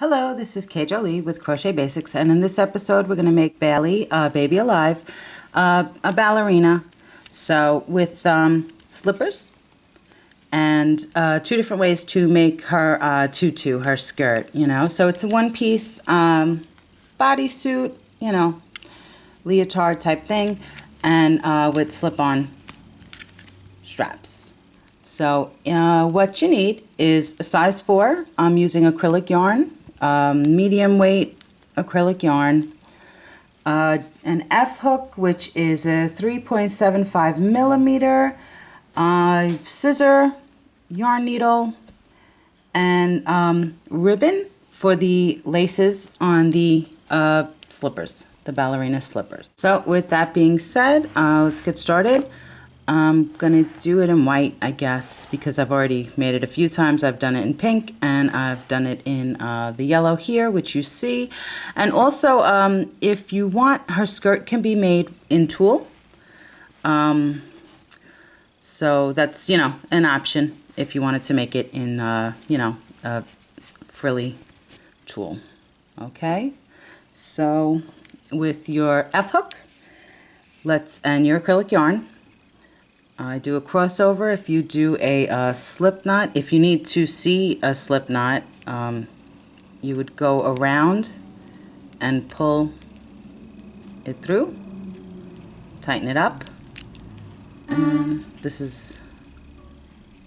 Hello, this is K.Jolie with Crochet Basics, and in this episode we're going to make Bailey, Baby Alive, a ballerina. So with slippers and two different ways to make her tutu, her skirt, you know. So it's a one-piece bodysuit, you know, leotard type thing, and with slip-on straps. So what you need is a size 4. I'm using acrylic yarn, medium weight acrylic yarn, an F hook, which is a 3.75 millimeter, scissor, yarn needle, and ribbon for the laces on the slippers, the ballerina slippers. So with that being said, let's get started. I'm gonna do it in white, I guess, because I've already made it a few times. I've done it in pink, and I've done it in the yellow here, which you see. And also, if you want, her skirt can be made in tulle. So that's, you know, an option if you wanted to make it in, you know, a frilly tulle. Okay, so with your F hook, and your acrylic yarn, I do a crossover. If you do a slip knot, if you need to see a slip knot, you would go around and pull it through, tighten it up, and this is,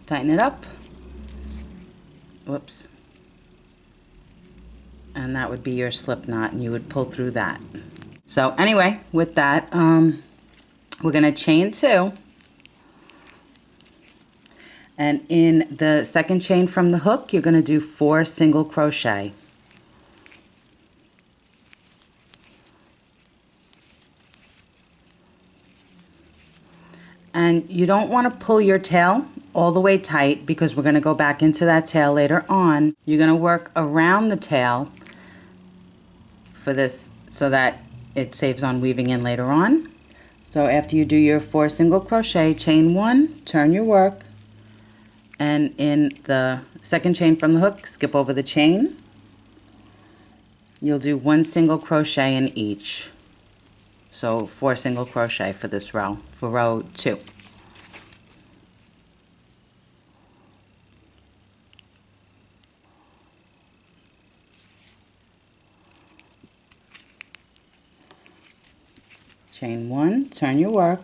tighten it up, whoops, and that would be your slip knot, and you would pull through that. So anyway, with that, we're going to chain 2. And in the second chain from the hook, you're going to do 4 single crochet. And you don't want to pull your tail all the way tight, because we're going to go back into that tail later on. You're going to work around the tail for this so that it saves on weaving in later on. So after you do your 4 single crochet, chain 1, turn your work, and in the second chain from the hook, skip over the chain. You'll do 1 single crochet in each. So 4 single crochet for this row, for row 2. Chain 1, turn your work,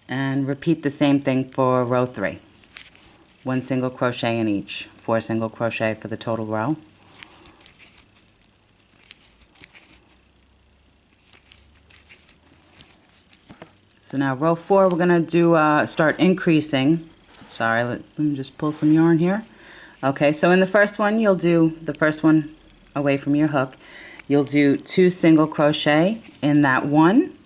and repeat the same thing for row 3. 1 single crochet in each, 4 single crochet for the total row. So now row 4, we're going to do start increasing. Sorry, let me just pull some yarn here. Okay, so in the first one, you'll do the first one away from your hook. You'll do 2 single crochet in that one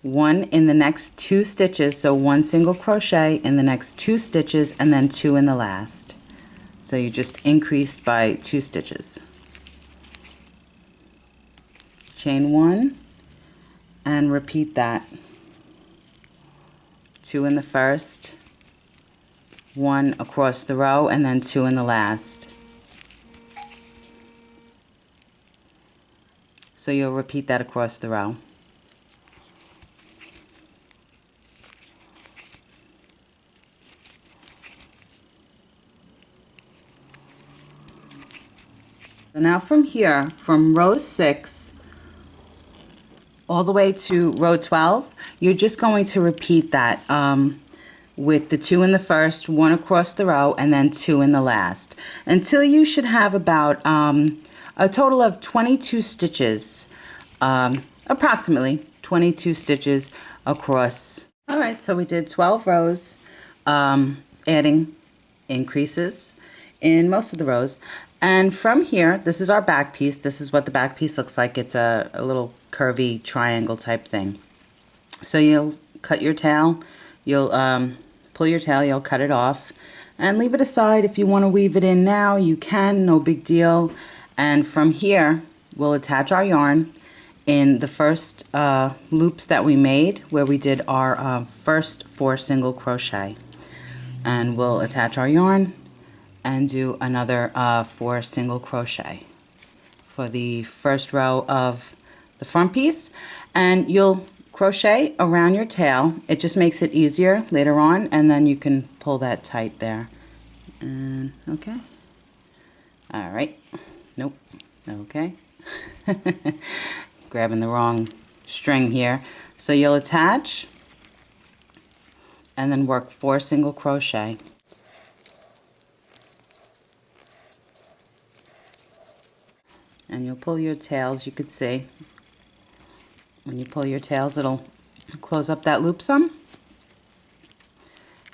in the next 2 stitches, so 1 single crochet in the next 2 stitches, and then 2 in the last. So you just increased by 2 stitches. Chain 1 and repeat that. 2 in the first, 1 across the row, and then 2 in the last. So you'll repeat that across the row. So now from here, from row 6 all the way to row 12, you're just going to repeat that with the 2 in the first, 1 across the row, and then 2 in the last, until you should have about a total of 22 stitches, approximately 22 stitches across. All right, so we did 12 rows, adding increases in most of the rows. And from here, this is our back piece. This is what the back piece looks like. It's a little curvy triangle type thing. So you'll cut your tail, you'll pull your tail, you'll cut it off, and leave it aside. If you want to weave it in now, you can, no big deal. And from here, we'll attach our yarn in the first loops that we made, where we did our first 4 single crochet. And we'll attach our yarn and do another 4 single crochet for the first row of the front piece, and you'll crochet around your tail. It just makes it easier later on, and then you can pull that tight there. And okay. All right. Nope. Okay. Grabbing the wrong string here. So you'll attach and then work 4 single crochet. And you'll pull your tails. You could see when you pull your tails, it'll close up that loop some.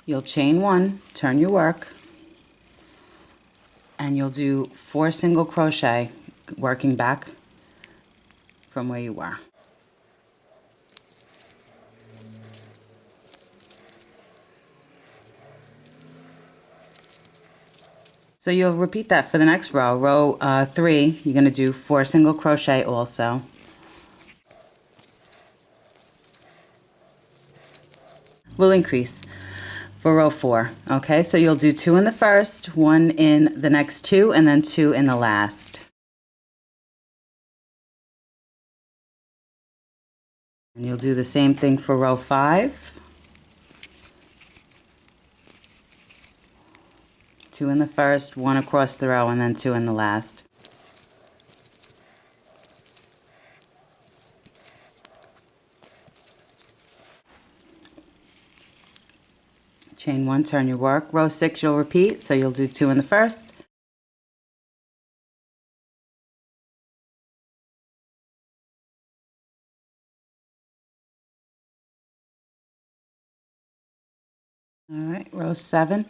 You'll chain 1, turn your work, and you'll do 4 single crochet, working back from where you were. So you'll repeat that for the next row. Row 3, you're going to do 4 single crochet also. We'll increase for row 4. Okay, so you'll do 2 in the first, 1 in the next 2, and then 2 in the last. And you'll do the same thing for row 5. 2 in the first, 1 across the row, and then 2 in the last. Chain 1, turn your work. Row 6 you'll repeat, so you'll do 2 in the first. Alright, row 7.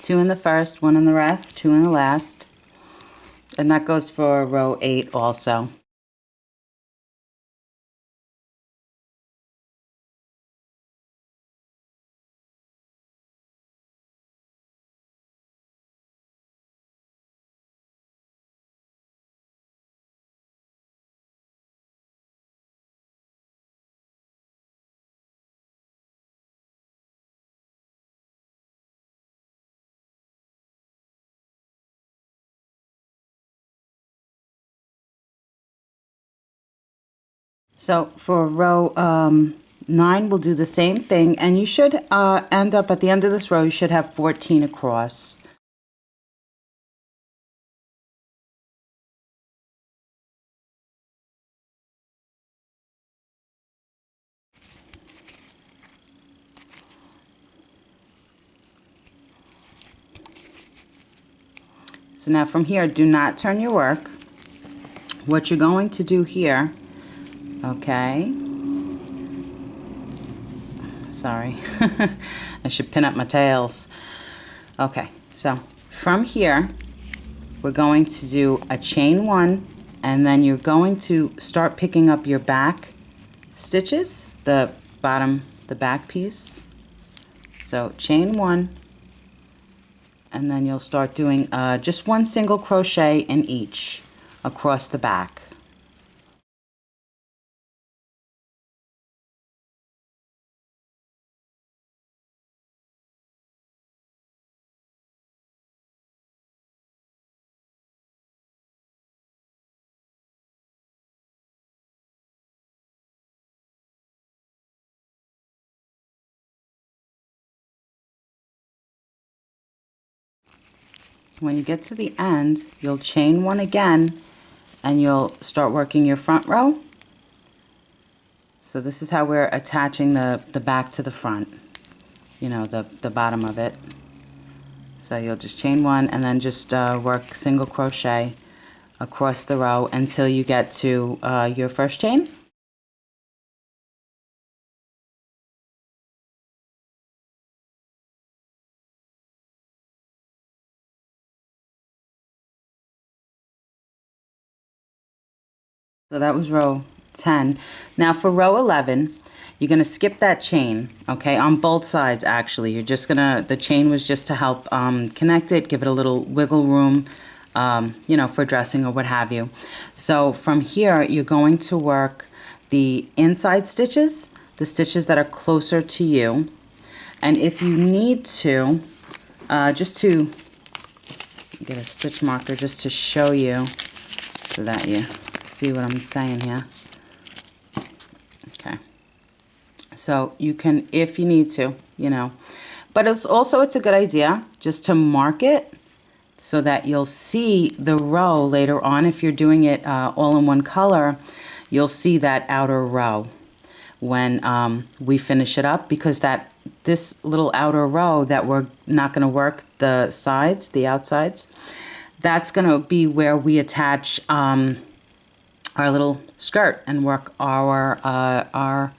2 in the first, 1 in the rest, 2 in the last. And that goes for row 8 also. So for row 9, we'll do the same thing, and you should end up at the end of this row, you should have 14 across. So now from here, do not turn your work. What you're going to do here, okay, sorry, I should pin up my tails. Okay, so from here, we're going to do a chain 1, and then you're going to start picking up your back stitches, the bottom, the back piece. So chain 1, and then you'll start doing just 1 single crochet in each across the back. When you get to the end, you'll chain 1 again, and you'll start working your front row. So this is how we're attaching the back to the front, you know, the bottom of it. So you'll just chain 1 and then just work single crochet across the row until you get to your first chain. So that was row 10. Now for row 11, you're going to skip that chain, okay, on both sides actually. You're just going to, the chain was just to help connect it, give it a little wiggle room, you know, for dressing or what have you. So from here, you're going to work the inside stitches, the stitches that are closer to you. And if you need to, just to get a stitch marker just to show you so that you see what I'm saying here. Okay. So you can, if you need to, you know, but it's a good idea just to mark it so that you'll see the row later on. If you're doing it all in one color, you'll see that outer row when we finish it up, because this little outer row that we're not going to work the sides, the outsides, that's going to be where we attach our little skirt and work our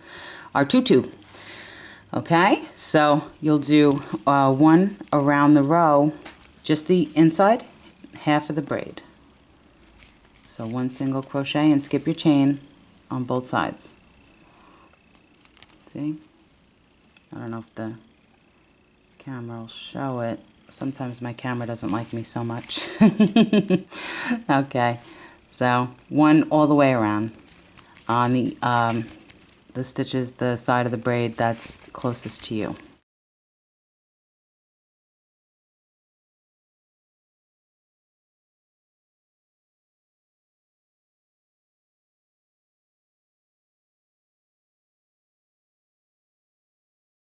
tutu. Okay, so you'll do one around the row, just the inside half of the braid. So one single crochet and skip your chain on both sides. See? I don't know if the camera will show it. Sometimes my camera doesn't like me so much. Okay, so one all the way around on the stitches, the side of the braid that's closest to you.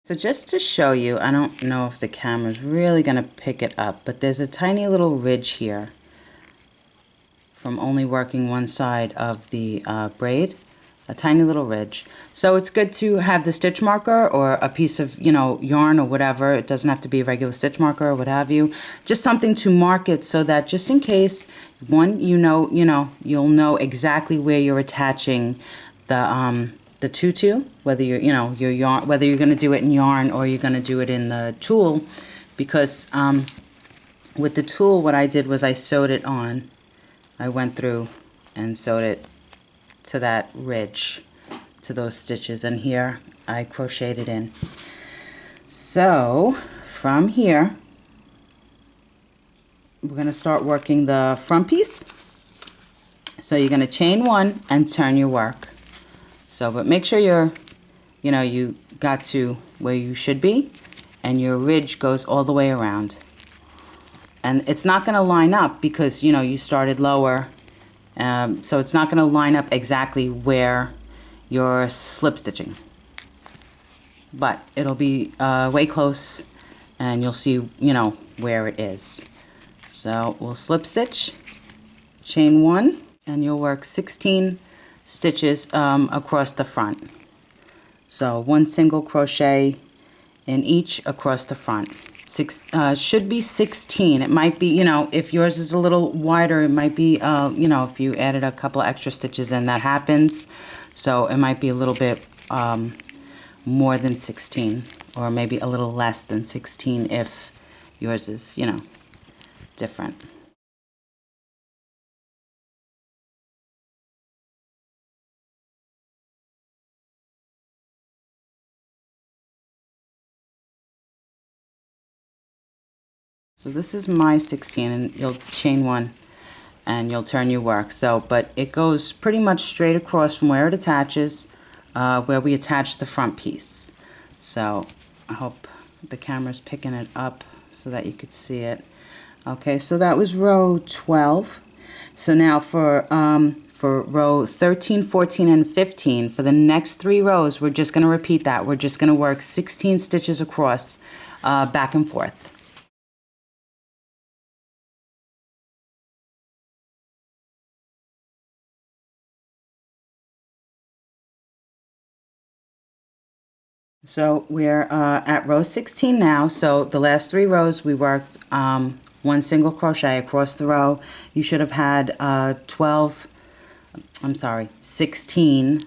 So just to show you, I don't know if the camera's really going to pick it up, but there's a tiny little ridge here from only working one side of the braid, a tiny little ridge. So it's good to have the stitch marker or a piece of, you know, yarn or whatever. It doesn't have to be a regular stitch marker or what have you. Just something to mark it so that just in case, one, you'll know exactly where you're attaching the tutu, whether you're, your yarn, whether you're going to do it in yarn or you're going to do it in the tulle, because with the tulle, what I did was I sewed it on. I went through and sewed it to that ridge, to those stitches, and here I crocheted in. So from here, we're going to start working the front piece. So you're going to chain one and turn your work. So, but make sure you got to where you should be, and your ridge goes all the way around. And it's not going to line up because, you started lower, so it's not going to line up exactly where you're slip stitching. But it'll be way close, and you'll see, where it is. So we'll slip stitch, chain one, and you'll work 16 stitches across the front. So one single crochet in each across the front. Should be 16. It might be, if yours is a little wider, it might be, if you added a couple extra stitches in, that happens. So it might be a little bit more than 16, or maybe a little less than 16 if yours is, different. So this is my 16, and you'll chain one and you'll turn your work. So, but it goes pretty much straight across from where it attaches, where we attach the front piece. So I hope the camera's picking it up so that you could see it. Okay, so that was row 12. So now for row 13, 14, and 15, for the next 3 rows, we're just going to repeat that. We're just going to work 16 stitches across, back and forth. So we're at row 16 now. So the last 3 rows we worked one single crochet across the row. You should have had 16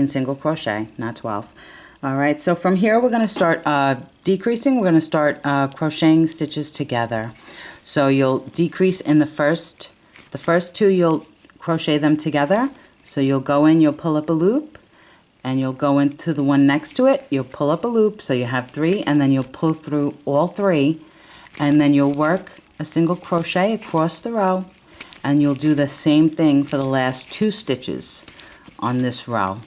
single crochet, not 12. All right, so from here we're going to start decreasing. We're going to start crocheting stitches together. So you'll decrease in the first 2, you'll crochet them together. So you'll go in, you'll pull up a loop, and you'll go into the one next to it, you'll pull up a loop, so you have 3, and then you'll pull through all 3, and then you'll work a single crochet across the row, and you'll do the same thing for the last 2 stitches on this row.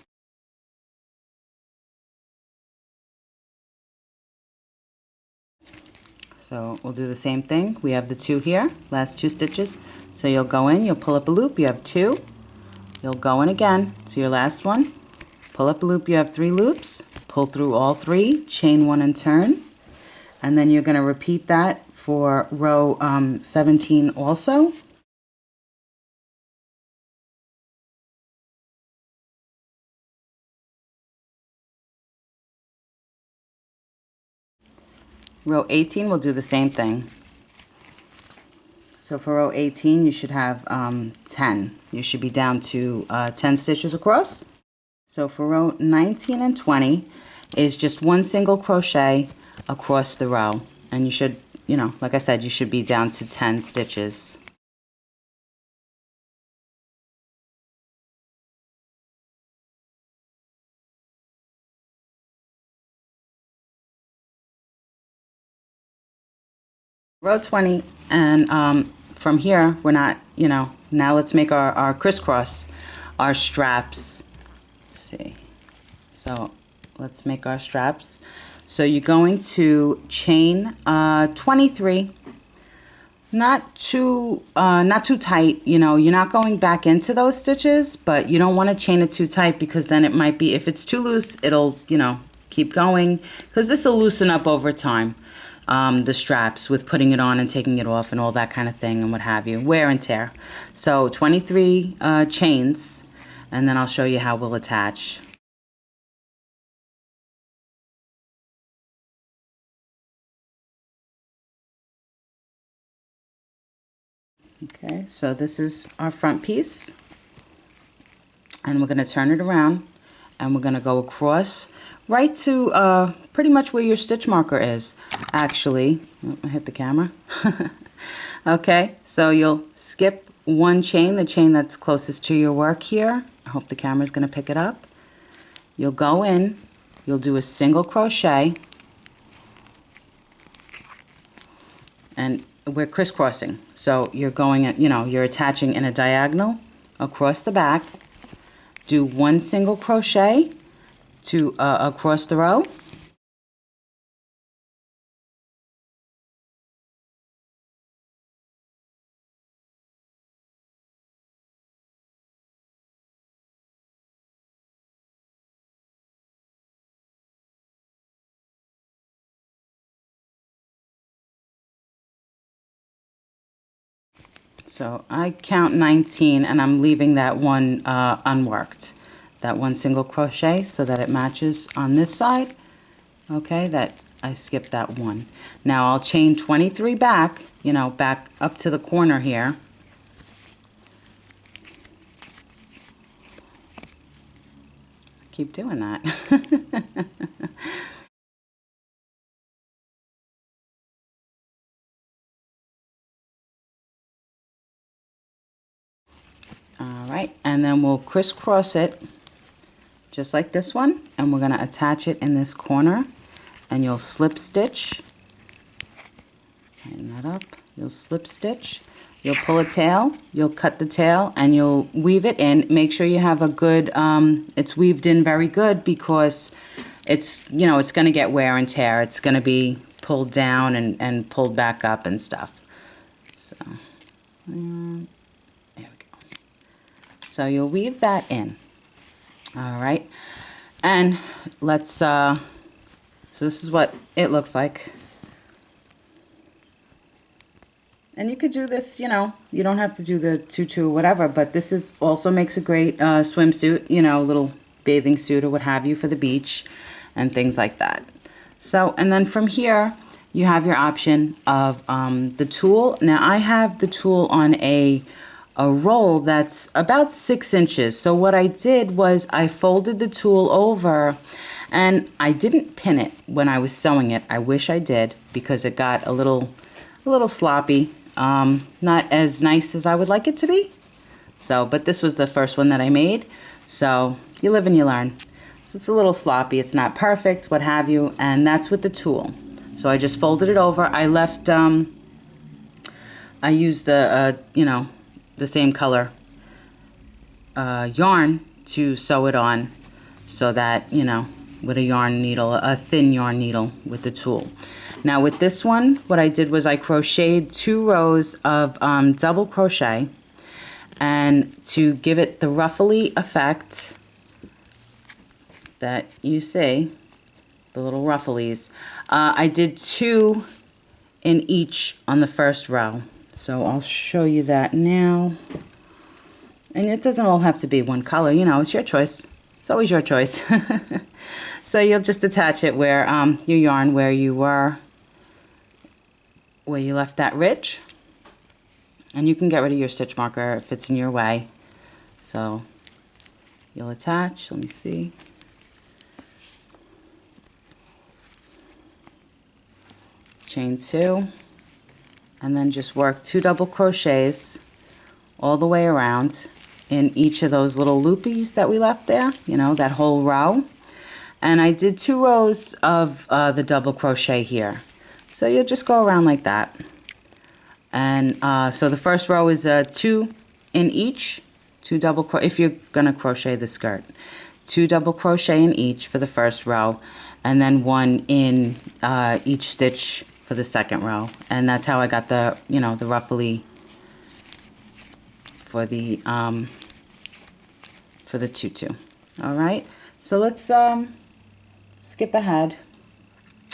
So we'll do the same thing. We have the 2 here, last 2 stitches. So you'll go in, you'll pull up a loop, you have 2. You'll go in again to your last one, pull up a loop, you have 3 loops, pull through all 3, chain 1 and turn. And then you're going to repeat that for row 17 also. Row 18 will do the same thing. So for row 18 you should have 10. You should be down to 10 stitches across. So for row 19 and 20 is just 1 single crochet across the row. And you should, you know, like I said, you should be down to 10 stitches. Row 20, and from here we're not, you know, now let's make our crisscross, our straps. Let's see. So let's make our straps. So you're going to chain 23, not too tight, you know, you're not going back into those stitches, but you don't want to chain it too tight because then it might be, if it's too loose, it'll, you know, keep going, because this will loosen up over time. The straps with putting it on and taking it off and all that kind of thing and what have you, wear and tear. So 23 chains, and then I'll show you how we'll attach. Okay, so this is our front piece, and we're going to turn it around and we're going to go across right to pretty much where your stitch marker is, actually. Oh, I hit the camera. Okay, so you'll skip 1 chain, the chain that's closest to your work here. I hope the camera's going to pick it up. You'll go in, you'll do a single crochet, and we're crisscrossing. So you're going, you know, you're attaching in a diagonal across the back. Do 1 single crochet to across the row. So I count 19 and I'm leaving that one unworked, that 1 single crochet, so that it matches on this side. Okay, that I skipped that 1. Now I'll chain 23 back, you know, back up to the corner here. Keep doing that. Alright, and then we'll crisscross it just like this one, and we're going to attach it in this corner, and you'll slip stitch. Tighten that up. You'll slip stitch. You'll pull a tail, you'll cut the tail, and you'll weave it in. Make sure you have a good, it's weaved in very good, because it's, you know, it's going to get wear and tear. It's going to be pulled down and pulled back up and stuff. So, there we go. So you'll weave that in. All right. And let's, so this is what it looks like. And you could do this, you know, you don't have to do the tutu or whatever, but this is also makes a great swimsuit, you know, little bathing suit or what have you for the beach and things like that. So, and then from here, you have your option of the tulle. Now, I have the tulle on a roll that's about 6 inches. So what I did was I folded the tulle over, and I didn't pin it when I was sewing it. I wish I did, because it got a little sloppy. Not as nice as I would like it to be. So, but this was the first one that I made. So you live and you learn. So it's a little sloppy. It's not perfect, what have you. And that's with the tulle. So I just folded it over. I left, I used the, you know, the same color yarn to sew it on, so that, you know, with a yarn needle, a thin yarn needle with the tulle. Now with this one, what I did was I crocheted 2 rows of double crochet, and to give it the ruffly effect that you see, the little rufflies, I did 2 in each on the first row. So I'll show you that now. And it doesn't all have to be one color, you know, it's your choice. It's always your choice. So you'll just attach it where your yarn where you left that ridge. And you can get rid of your stitch marker if it's in your way. So you'll attach, let me see. Chain 2, and then just work 2 double crochets all the way around in each of those little loopies that we left there, you know, that whole row. And I did 2 rows of the double crochet here. So you'll just go around like that. And so the first row is 2 in each, 2 double crochet, if you're gonna crochet the skirt. 2 double crochet in each for the first row, and then 1 in each stitch for the second row. And that's how I got the, you know, the ruffly for the tutu. All right, so let's skip ahead.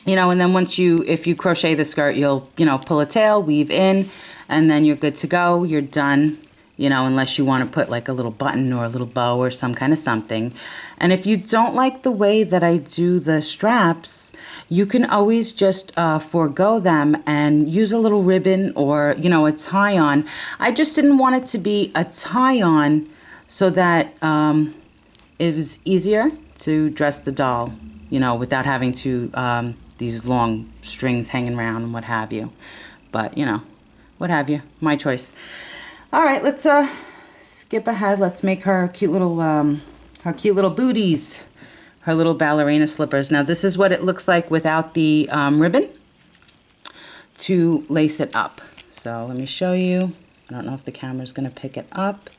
You know, and then once if you crochet the skirt, you'll, you know, pull a tail, weave in, and then you're good to go. You're done, you know, unless you want to put like a little button or a little bow or some kind of something. And if you don't like the way that I do the straps, you can always just forego them and use a little ribbon or, you know, a tie-on. I just didn't want it to be a tie-on so that it was easier to dress the doll, you know, without having to these long strings hanging around and what have you. But, you know, what have you, my choice. All right, let's skip ahead. Let's make her cute little booties, her little ballerina slippers. Now this is what it looks like without the ribbon to lace it up. So let me show you. I don't know if the camera's gonna pick it up.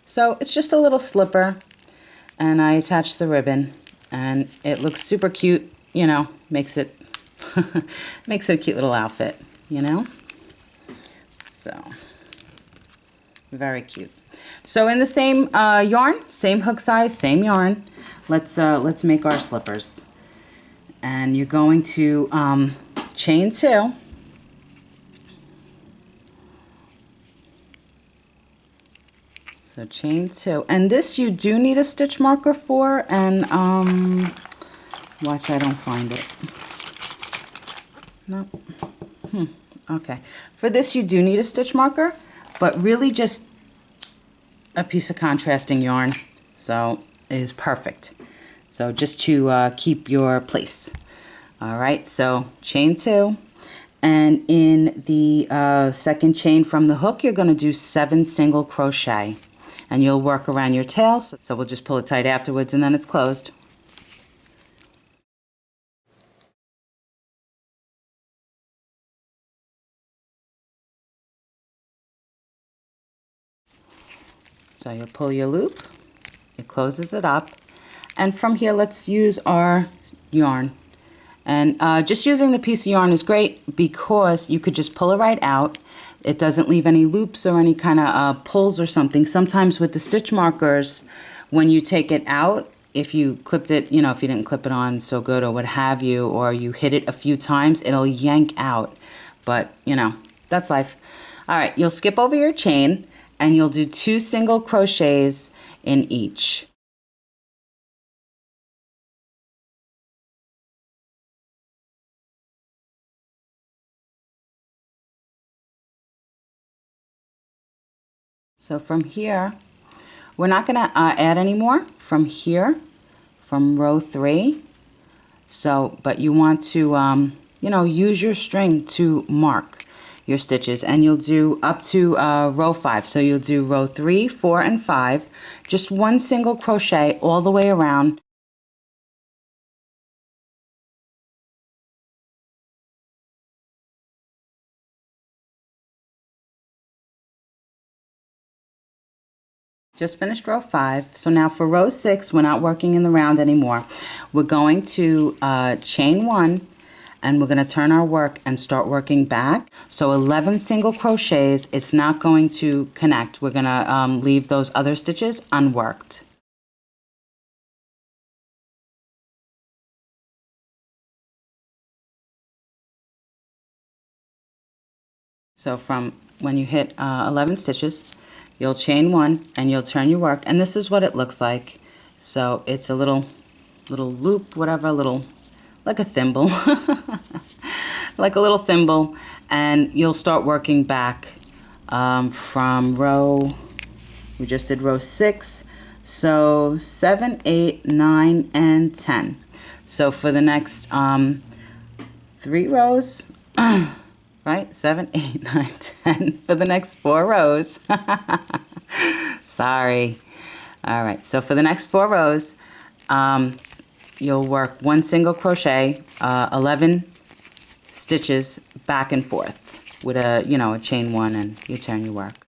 So it's just a little slipper, and I attached the ribbon, and it looks super cute, you know, makes it makes it a cute little outfit, you know? So very cute. So in the same yarn, same hook size, same yarn, let's make our slippers. And you're going to chain 2. So chain 2, and this you do need a stitch marker for, and watch I don't find it. No. Okay. For this you do need a stitch marker, but really just a piece of contrasting yarn, so it is perfect. So just to keep your place. All right, so chain 2, and in the second chain from the hook, you're going to do 7 single crochet, and you'll work around your tail. So we'll just pull it tight afterwards, and then it's closed. So you'll pull your loop, it closes it up, and from here let's use our yarn. And just using the piece of yarn is great because you could just pull it right out. It doesn't leave any loops or any kind of pulls or something. Sometimes with the stitch markers, when you take it out, if you clipped it, you know, if you didn't clip it on so good or what have you, or you hit it a few times, it'll yank out. But, you know, that's life. All right, you'll skip over your chain, and you'll do 2 single crochets in each. So from here, we're not gonna add any more from here, from row 3. So, but you want to, you know, use your string to mark your stitches, and you'll do up to row 5. So you'll do row 3, 4, and 5, just 1 single crochet all the way around. Just finished row 5. So now for row 6, we're not working in the round anymore. We're going to chain 1, and we're going to turn our work and start working back. So 11 single crochets, it's not going to connect. We're going to leave those other stitches unworked. So from when you hit 11 stitches, you'll chain 1 and you'll turn your work, and this is what it looks like. So it's a little loop, whatever, like a thimble, like a little thimble, and you'll start working back from row, we just did row 6, so 7, 8, 9, and 10. So for the next 3 rows, right, 7, 8, 9, 10, for the next 4 rows. Sorry. All right, so for the next 4 rows, you'll work 1 single crochet, 11 stitches back and forth with a, a chain 1, and you turn your work.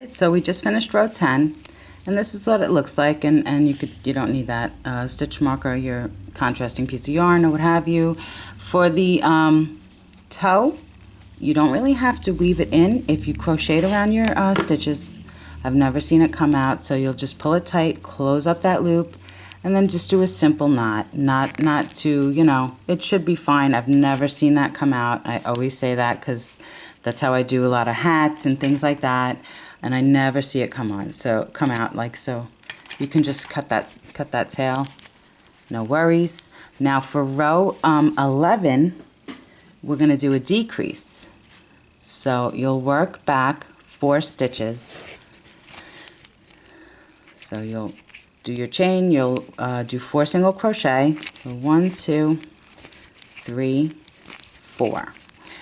So we just finished row 10, and this is what it looks like, and you don't need that stitch marker, your contrasting piece of yarn or what have you. For the toe, you don't really have to weave it in if you crochet it around your stitches. I've never seen it come out, so you'll just pull it tight, close up that loop, and then just do a simple knot. Not to, it should be fine. I've never seen that come out. I always say that because that's how I do a lot of hats and things like that. And I never see it come out like so. You can just cut that tail, no worries. Now for row 11, we're going to do a decrease. So you'll work back 4 stitches. So you'll do your chain, you'll do 4 single crochet. So 1, 2, 3, 4.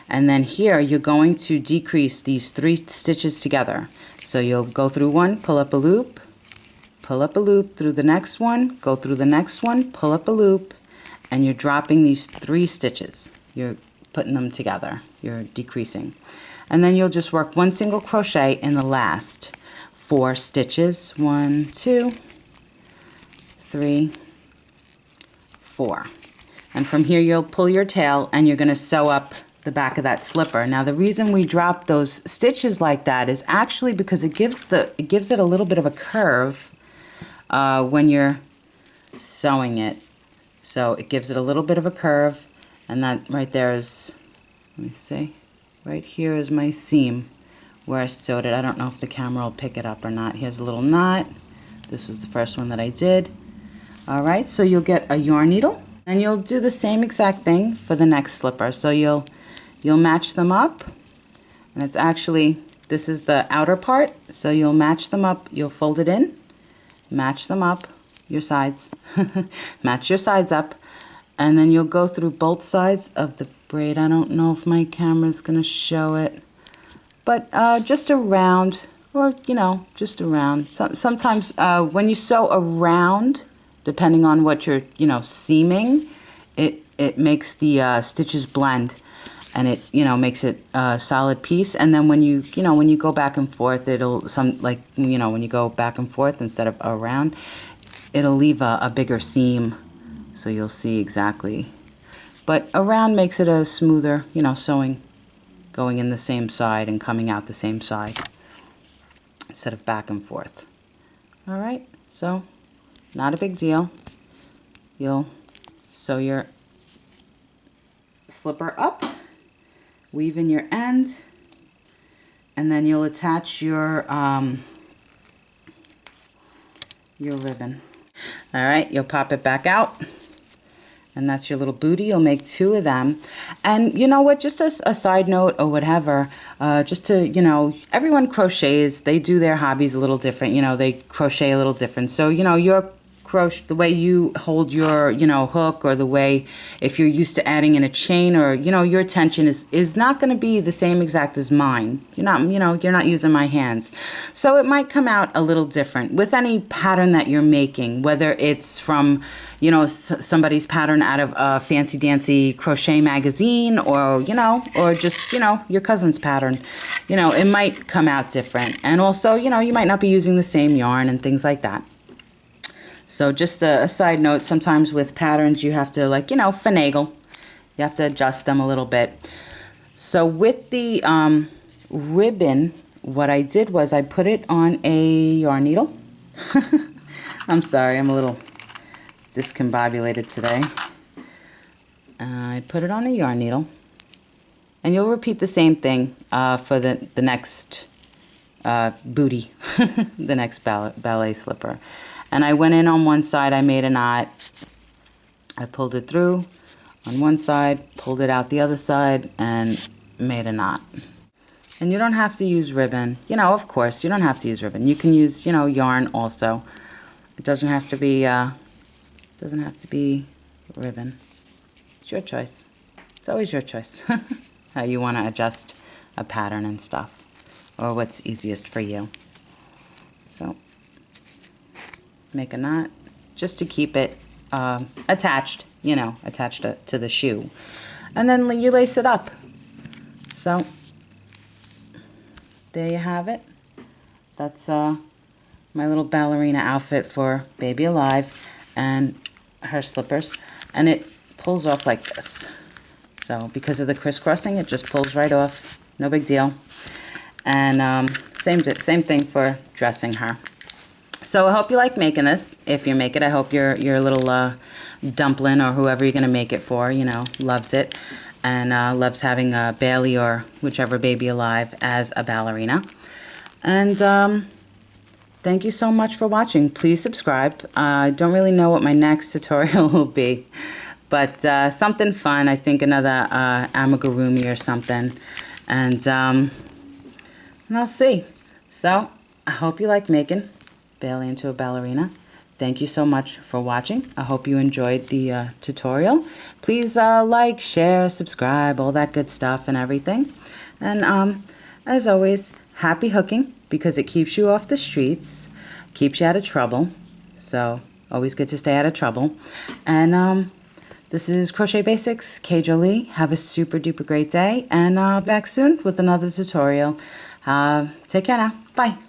And then here you're going to decrease these 3 stitches together. So you'll go through one, pull up a loop through the next one, go through the next one, pull up a loop, and you're dropping these 3 stitches. You're putting them together, you're decreasing. And then you'll just work 1 single crochet in the last 4 stitches. 1, 2, 3, 4. And from here you'll pull your tail and you're going to sew up the back of that slipper. Now the reason we drop those stitches like that is actually because it gives it a little bit of a curve when you're sewing it. So it gives it a little bit of a curve, and that right there is, let me see, right here is my seam where I sewed it. I don't know if the camera will pick it up or not. Here's a little knot. This was the first one that I did. All right, so you'll get a yarn needle and you'll do the same exact thing for the next slipper. So you'll match them up, and it's actually, this is the outer part, so you'll match them up, you'll fold it in, match them up, your sides, match your sides up, and then you'll go through both sides of the braid. I don't know if my camera's gonna show it, but just around, or just around. Sometimes when you sew around, depending on what you're seaming, it makes the stitches blend, and it makes it a solid piece. And then when you go back and forth, it'll when you go back and forth instead of around, it'll leave a bigger seam, so you'll see exactly. But around makes it a smoother, sewing, going in the same side and coming out the same side instead of back and forth. All right, so not a big deal. You'll sew your slipper up, weave in your end, and then you'll attach your ribbon. All right, you'll pop it back out, and that's your little booty. You'll make 2 of them. And you know what, just as a side note or whatever, just to, everyone crochets, they do their hobbies a little different, they crochet a little different. So, your crochet, the way you hold your, hook, or the way, if you're used to adding in a chain, or, your tension is not going to be the same exact as mine. You're not using my hands. So it might come out a little different with any pattern that you're making, whether it's from, somebody's pattern out of a fancy dancy crochet magazine, or, or just, your cousin's pattern. It might come out different. And also, you might not be using the same yarn and things like that. So just a side note, sometimes with patterns you have to finagle. You have to adjust them a little bit. So with the ribbon, what I did was I put it on a yarn needle. I'm sorry, I'm a little discombobulated today. I put it on a yarn needle. And you'll repeat the same thing for the next booty, the next ballet slipper. And I went in on one side, I made a knot, I pulled it through on one side, pulled it out the other side, and made a knot. And you don't have to use ribbon. Of course, you don't have to use ribbon. You can use, yarn also. It doesn't have to be ribbon. It's your choice. It's always your choice how you want to adjust a pattern and stuff, or what's easiest for you. So make a knot just to keep it attached, attached to the shoe. And then you lace it up. So there you have it. That's my little ballerina outfit for Baby Alive and her slippers. And it pulls off like this. So because of the crisscrossing, it just pulls right off. No big deal. And same thing for dressing her. So I hope you like making this. If you make it, I hope your little dumpling, or whoever you're going to make it for, loves it. And loves having Bailey, or whichever Baby Alive, as a ballerina. And thank you so much for watching. Please subscribe. I don't really know what my next tutorial will be. But something fun. I think another amigurumi or something. And I'll see. So I hope you like making Bailey into a ballerina. Thank you so much for watching. I hope you enjoyed the tutorial. Please like, share, subscribe, all that good stuff and everything. And as always, happy hooking, because it keeps you off the streets, keeps you out of trouble. So always good to stay out of trouble. And this is Crochet Basics, K.Jolie. Have a super duper great day, and back soon with another tutorial. Take care now. Bye.